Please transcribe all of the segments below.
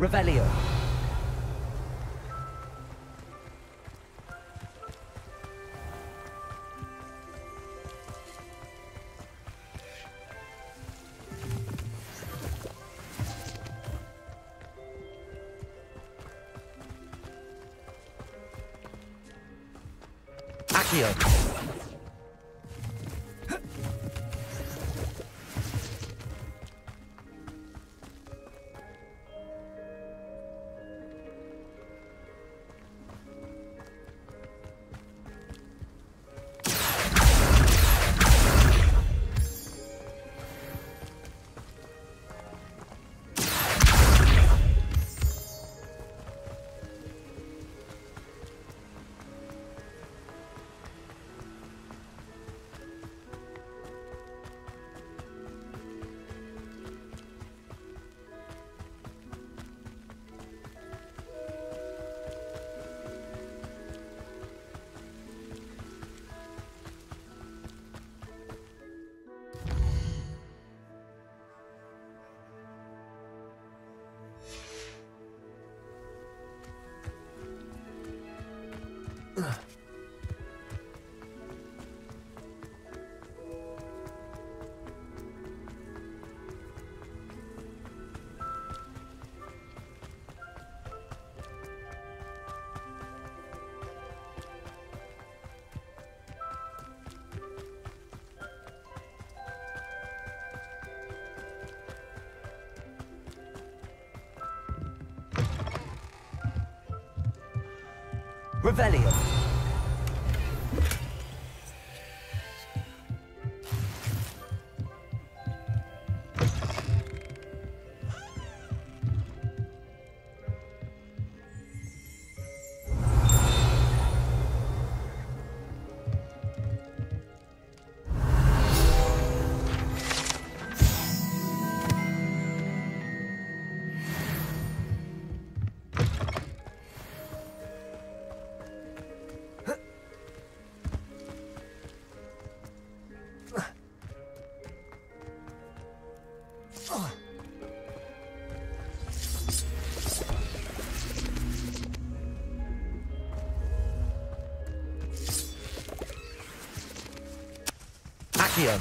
Revelio. Accio. Revelio. Accio.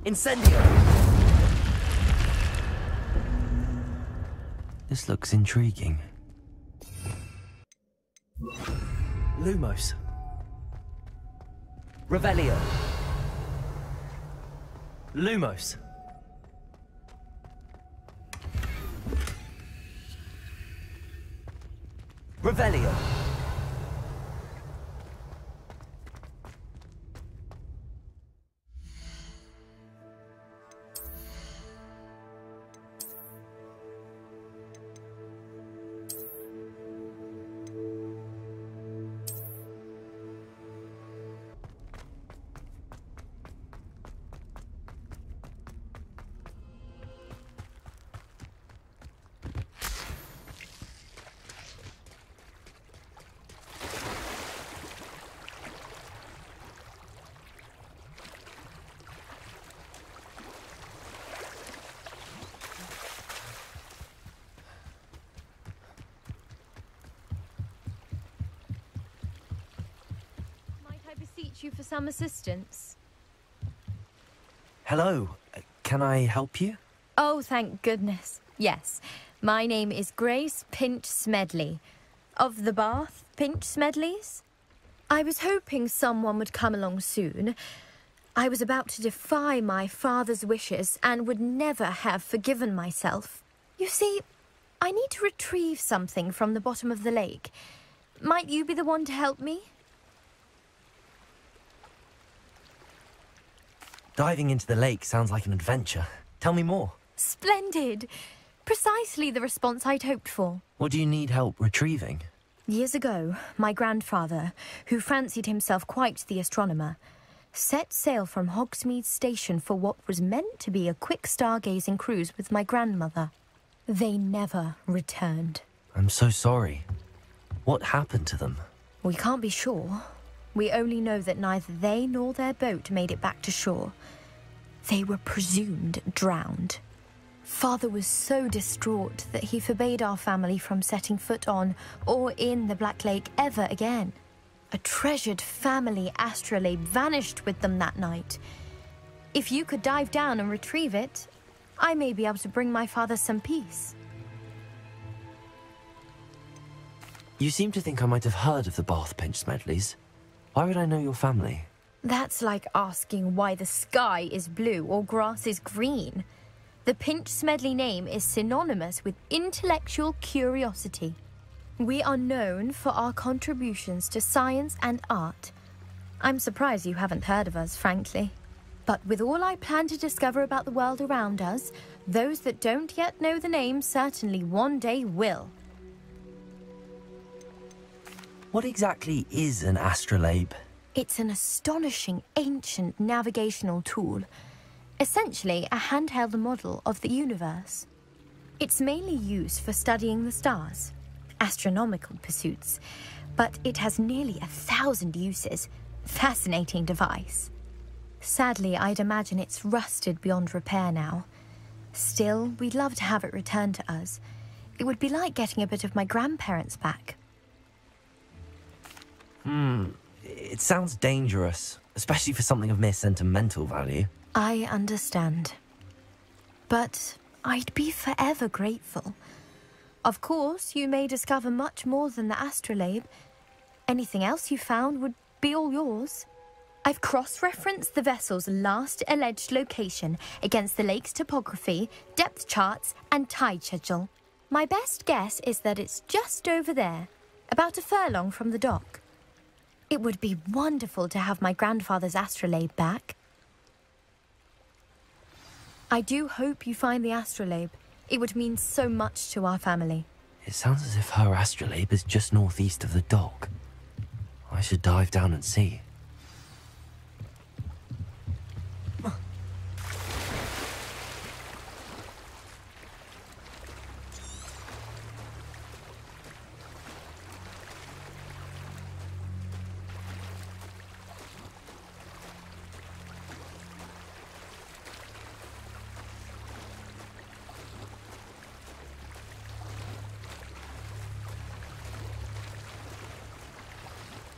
Incendio. This looks intriguing. Lumos. Revelio. Lumos. Revelio. Beseech you for some assistance. Hello, can I help you? Oh, thank goodness. Yes, my name is Grace Pinch Smedley, of the Bath Pinch Smedleys. I was hoping someone would come along soon. I was about to defy my father's wishes and would never have forgiven myself. You see, I need to retrieve something from the bottom of the lake. Might you be the one to help me? Diving into the lake sounds like an adventure. Tell me more. Splendid! Precisely the response I'd hoped for. What do you need help retrieving? Years ago, my grandfather, who fancied himself quite the astronomer, set sail from Hogsmeade Station for what was meant to be a quick stargazing cruise with my grandmother. They never returned. I'm so sorry. What happened to them? We can't be sure. We only know that neither they nor their boat made it back to shore. They were presumed drowned. Father was so distraught that he forbade our family from setting foot on or in the Black Lake ever again. A treasured family astrolabe vanished with them that night. If you could dive down and retrieve it, I may be able to bring my father some peace. You seem to think I might have heard of the Bath Pinch Smedleys. Why would I know your family? That's like asking why the sky is blue or grass is green. The Pinch Smedley name is synonymous with intellectual curiosity. We are known for our contributions to science and art. I'm surprised you haven't heard of us, frankly. But with all I plan to discover about the world around us, those that don't yet know the name certainly one day will. What exactly is an astrolabe? It's an astonishing ancient navigational tool. Essentially, a handheld model of the universe. It's mainly used for studying the stars, astronomical pursuits, but it has nearly 1,000 uses. Fascinating device. Sadly, I'd imagine it's rusted beyond repair now. Still, we'd love to have it returned to us. It would be like getting a bit of my grandparents back. It sounds dangerous, especially for something of mere sentimental value. I understand. But I'd be forever grateful. Of course, you may discover much more than the astrolabe. Anything else you found would be all yours. I've cross-referenced the vessel's last alleged location against the lake's topography, depth charts, and tide schedule. My best guess is that it's just over there, about a furlong from the dock. It would be wonderful to have my grandfather's astrolabe back. I do hope you find the astrolabe. It would mean so much to our family. It sounds as if her astrolabe is just northeast of the dock. I should dive down and see.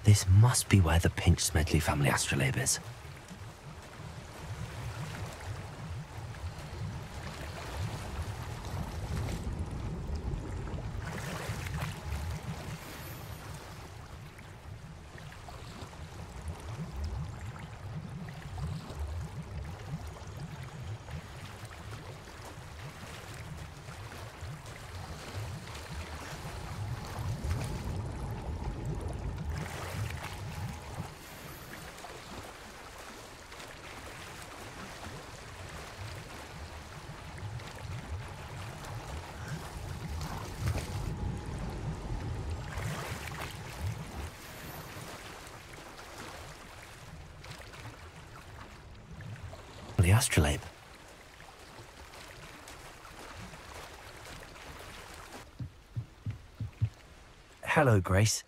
This must be where the Pinch Smedley family astrolabe is. The astrolabe. Hello, Grace.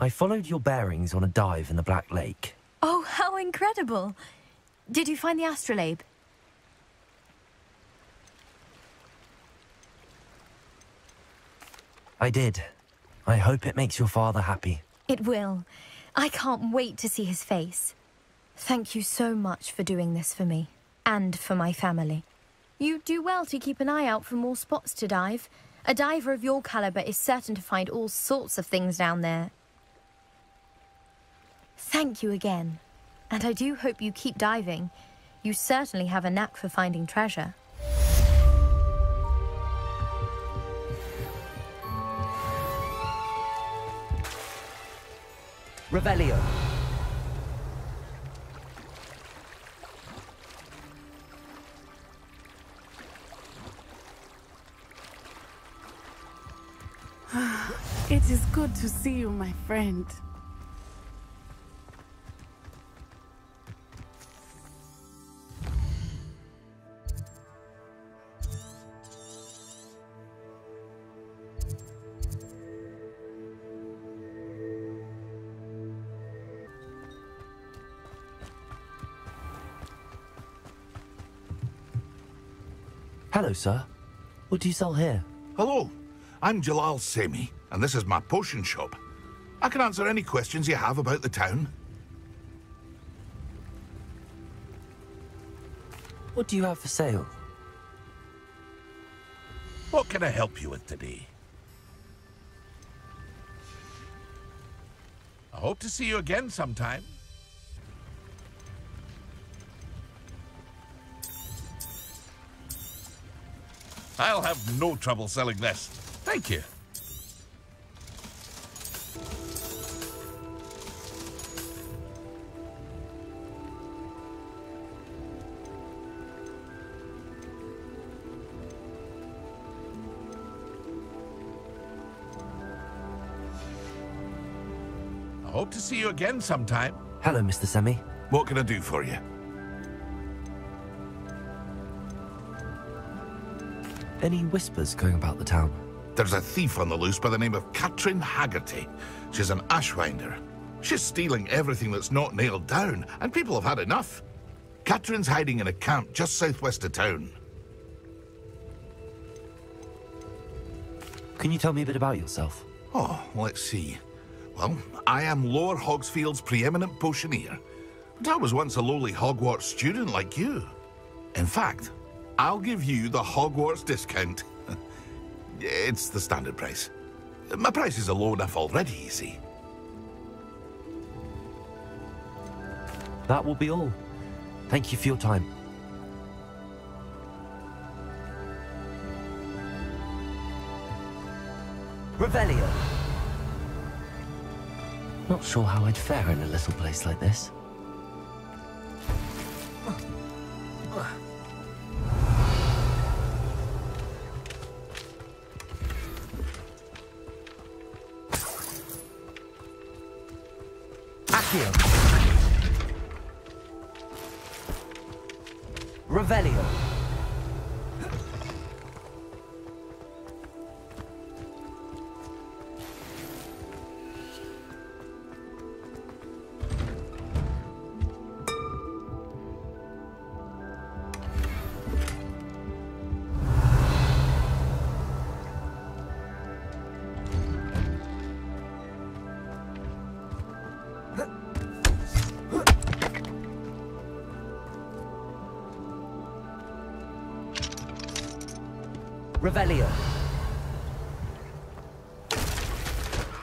I followed your bearings on a dive in the Black Lake. Oh, how incredible! Did you find the astrolabe? I did. I hope it makes your father happy. It will. I can't wait to see his face. Thank you so much for doing this for me. And for my family. You do well to keep an eye out for more spots to dive. A diver of your caliber is certain to find all sorts of things down there. Thank you again. And I do hope you keep diving. You certainly have a knack for finding treasure. Revelio. It is good to see you, my friend. Hello, sir. What do you sell here? Hello, I'm Jalal Semi, and this is my potion shop. I can answer any questions you have about the town. What do you have for sale? What can I help you with today? I hope to see you again sometime. I'll have no trouble selling this. Thank you. I hope to see you again sometime. Hello, Mr. Semi. What can I do for you? Any whispers going about the town? There's a thief on the loose by the name of Katrin Haggerty. She's an ashwinder. She's stealing everything that's not nailed down, and people have had enough. Katrin's hiding in a camp just southwest of town. Can you tell me a bit about yourself? Oh, let's see. Well, I am Lower Hogsfield's preeminent potioneer, but I was once a lowly Hogwarts student like you. In fact, I'll give you the Hogwarts discount. It's the standard price. My prices are low enough already, you see. That will be all. Thank you for your time. Revelio. Not sure how I'd fare in a little place like this. Accio. Revelio. Revelio.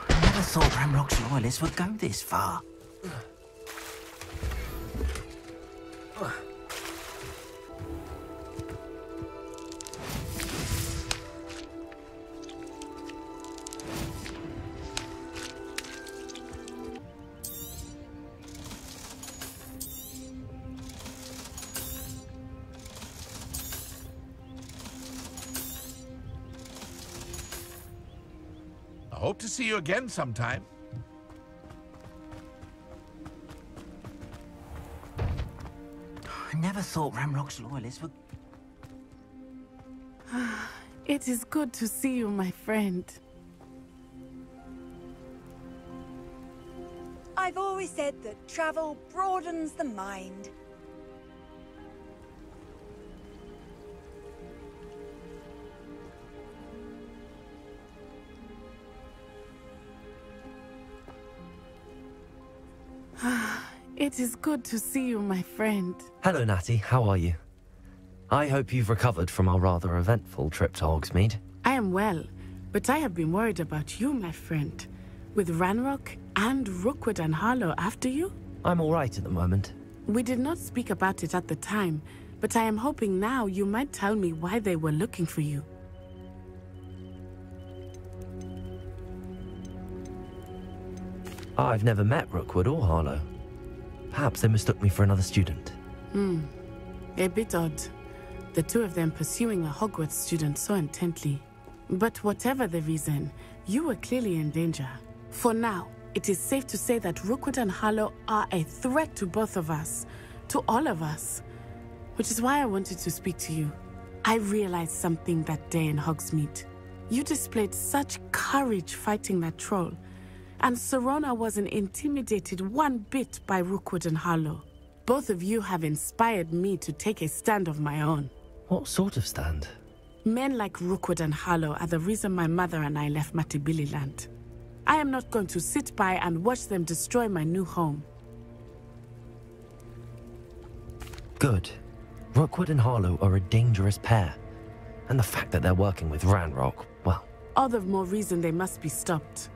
I never thought Ramrock's loyalists would go this far. I hope to see you again sometime. I never thought Ramrock's loyalists would... It is good to see you, my friend. I've always said that travel broadens the mind. It is good to see you, my friend. Hello, Natty. How are you? I hope you've recovered from our rather eventful trip to Hogsmeade. I am well, but I have been worried about you, my friend. With Ranrock and Rookwood and Harlow after you? I'm all right at the moment. We did not speak about it at the time, but I am hoping now you might tell me why they were looking for you. I've never met Rookwood or Harlow. Perhaps they mistook me for another student. A bit odd. The two of them pursuing a Hogwarts student so intently. But whatever the reason, you were clearly in danger. For now, it is safe to say that Rookwood and Harlow are a threat to both of us. To all of us. Which is why I wanted to speak to you. I realized something that day in Hogsmeade. You displayed such courage fighting that troll. And Serona wasn't intimidated one bit by Rookwood and Harlow. Both of you have inspired me to take a stand of my own. What sort of stand? Men like Rookwood and Harlow are the reason my mother and I left Matibili I am not going to sit by and watch them destroy my new home. Good. Rookwood and Harlow are a dangerous pair. And the fact that they're working with Ranrock, well... All the more reason they must be stopped.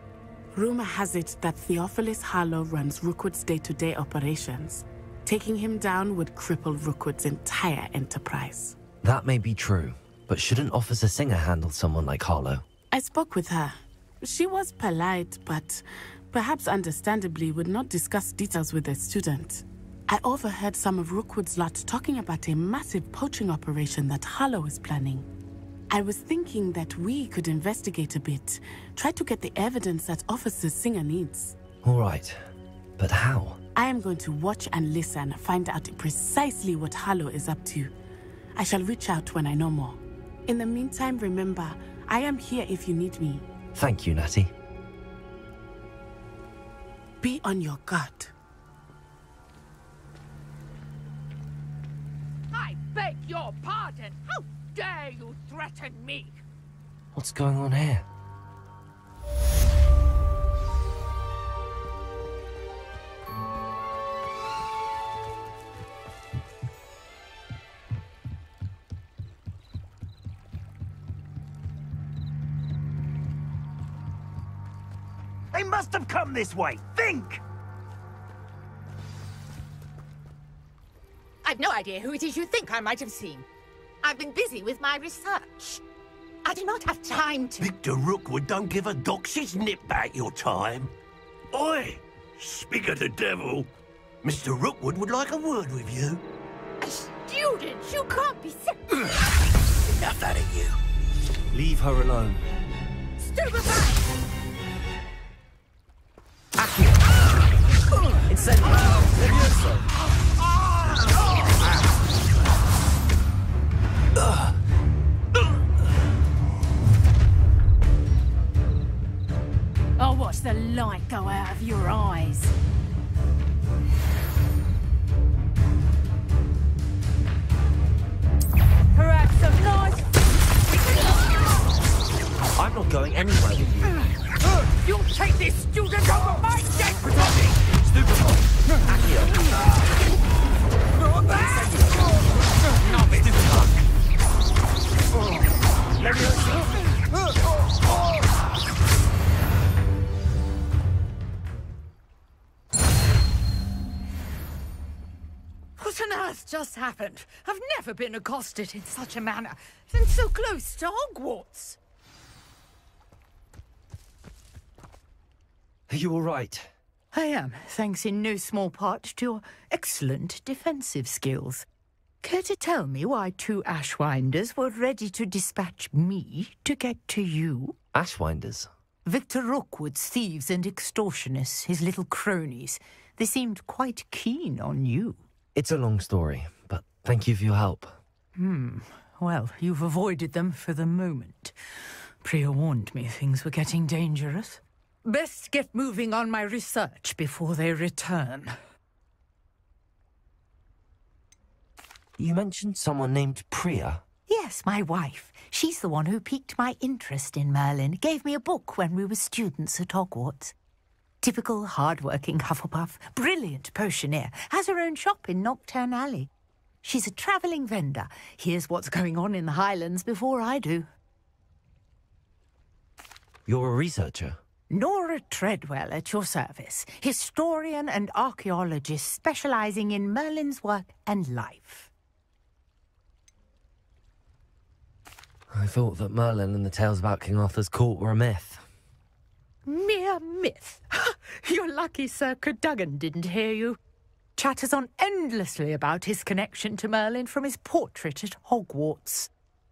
Rumor has it that Theophilus Harlow runs Rookwood's day-to-day operations. Taking him down would cripple Rookwood's entire enterprise. That may be true, but shouldn't Officer Singer handle someone like Harlow? I spoke with her. She was polite, but perhaps understandably would not discuss details with a student. I overheard some of Rookwood's lot talking about a massive poaching operation that Harlow is planning. I was thinking that we could investigate a bit, try to get the evidence that Officer Singer needs. All right, but how? I am going to watch and listen, find out precisely what Harlow is up to. I shall reach out when I know more. In the meantime, remember, I am here if you need me. Thank you, Natty. Be on your guard. I beg your pardon! How dare you threaten me? What's going on here? They must have come this way. Think! I've no idea who it is you think I might have seen. I've been busy with my research. I do not have time to... Victor Rookwood don't give a doxy's nip back your time. Oi! Speak of the devil. Mr. Rookwood would like a word with you. A student? You can't be sick. Enough out of you. Leave her alone. Stupefy! Incendio. Levioso. I'll watch the light go out of your eyes. Perhaps some nice... I'm not going anywhere with you. You'll take this student over my dead body! Stupefy. Accio. Novice fuck! Levioso. What on earth just happened? I've never been accosted in such a manner, and so close to Hogwarts. Are you all right? I am, thanks in no small part to your excellent defensive skills. Care to tell me why two Ashwinders were ready to dispatch me to get to you? Ashwinders? Victor Rookwood's thieves and extortionists, his little cronies. They seemed quite keen on you. It's a long story, but thank you for your help. Well, you've avoided them for the moment. Priya warned me things were getting dangerous. Best get moving on my research before they return. You mentioned someone named Priya. Yes, my wife. She's the one who piqued my interest in Merlin. Gave me a book when we were students at Hogwarts. Typical hard-working Hufflepuff, brilliant potioneer, has her own shop in Knockturn Alley. She's a travelling vendor. Hears what's going on in the Highlands before I do. You're a researcher? Nora Treadwell at your service, historian and archaeologist specialising in Merlin's work and life. I thought that Merlin and the tales about King Arthur's court were a myth. Mere myth. You're lucky Sir Cadogan didn't hear you. Chatters on endlessly about his connection to Merlin from his portrait at Hogwarts.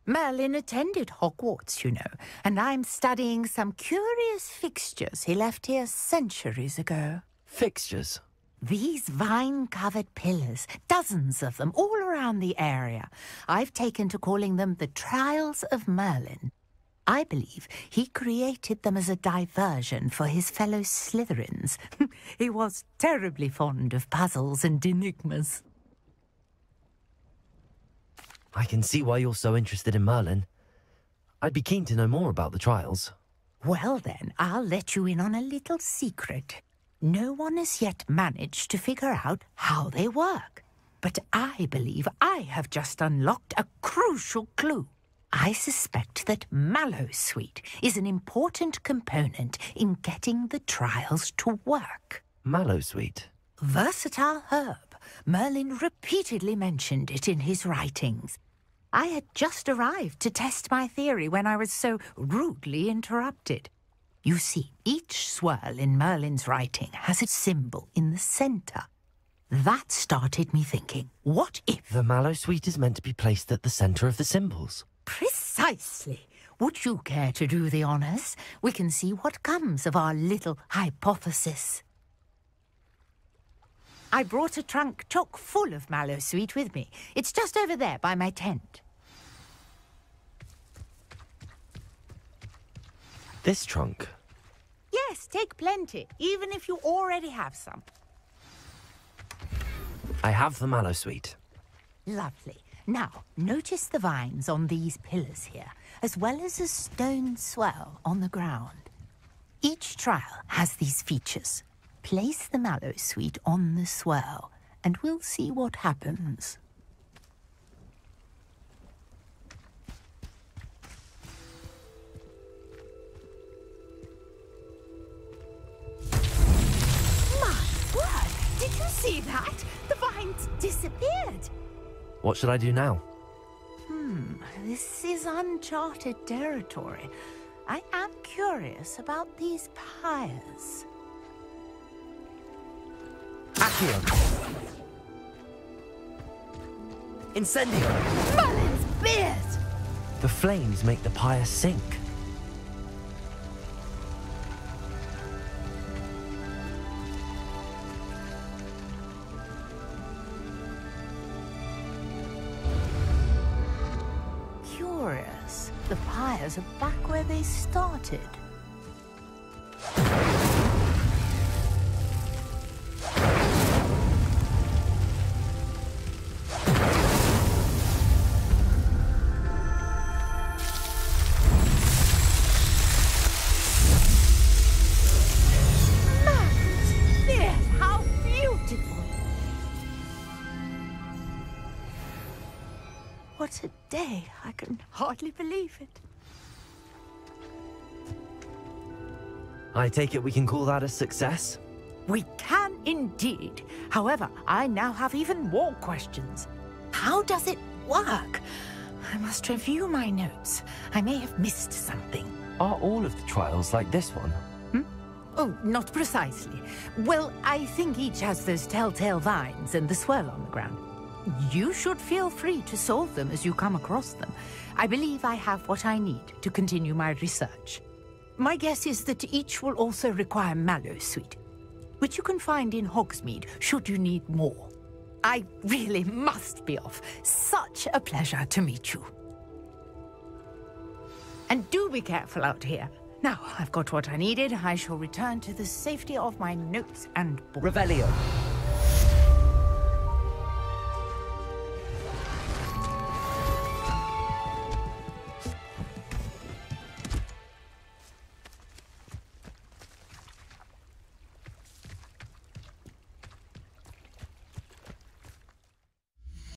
Merlin attended Hogwarts, you know, and I'm studying some curious fixtures he left here centuries ago. Fixtures? These vine-covered pillars, dozens of them, all around the area. I've taken to calling them the Trials of Merlin. I believe he created them as a diversion for his fellow Slytherins. He was terribly fond of puzzles and enigmas. I can see why you're so interested in Merlin. I'd be keen to know more about the trials. Well then, I'll let you in on a little secret. No one has yet managed to figure out how they work. But I believe I have just unlocked a crucial clue. I suspect that mallowsweet is an important component in getting the trials to work. Mallowsweet? Versatile herb. Merlin repeatedly mentioned it in his writings. I had just arrived to test my theory when I was so rudely interrupted. You see, each swirl in Merlin's writing has a symbol in the center. That started me thinking, what if... The mallowsweet is meant to be placed at the center of the symbols. Precisely. Would you care to do the honors? We can see what comes of our little hypothesis. I brought a trunk chock full of mallowsweet with me. It's just over there by my tent. This trunk? Yes, take plenty, even if you already have some. I have the mallowsweet. Lovely. Now, notice the vines on these pillars here, as well as a stone swell on the ground. Each trial has these features. Place the mallowsweet on the swell, and we'll see what happens. My word! Did you see that? The vines disappeared. What should I do now? This is uncharted territory. I am curious about these pyres. Accio! Incendio! Merlin's beard! The flames make the pyre sink. Curious. The pyres are back where they started. What a day. I can hardly believe it. I take it we can call that a success? We can indeed. However, I now have even more questions. How does it work? I must review my notes. I may have missed something. Are all of the trials like this one? Oh, not precisely. Well, I think each has those telltale vines and the swirl on the ground. You should feel free to solve them as you come across them. I believe I have what I need to continue my research. My guess is that each will also require mallowsweet, which you can find in Hogsmeade should you need more. I really must be off. Such a pleasure to meet you. And do be careful out here. Now, I've got what I needed. I shall return to the safety of my notes and books. Revelio.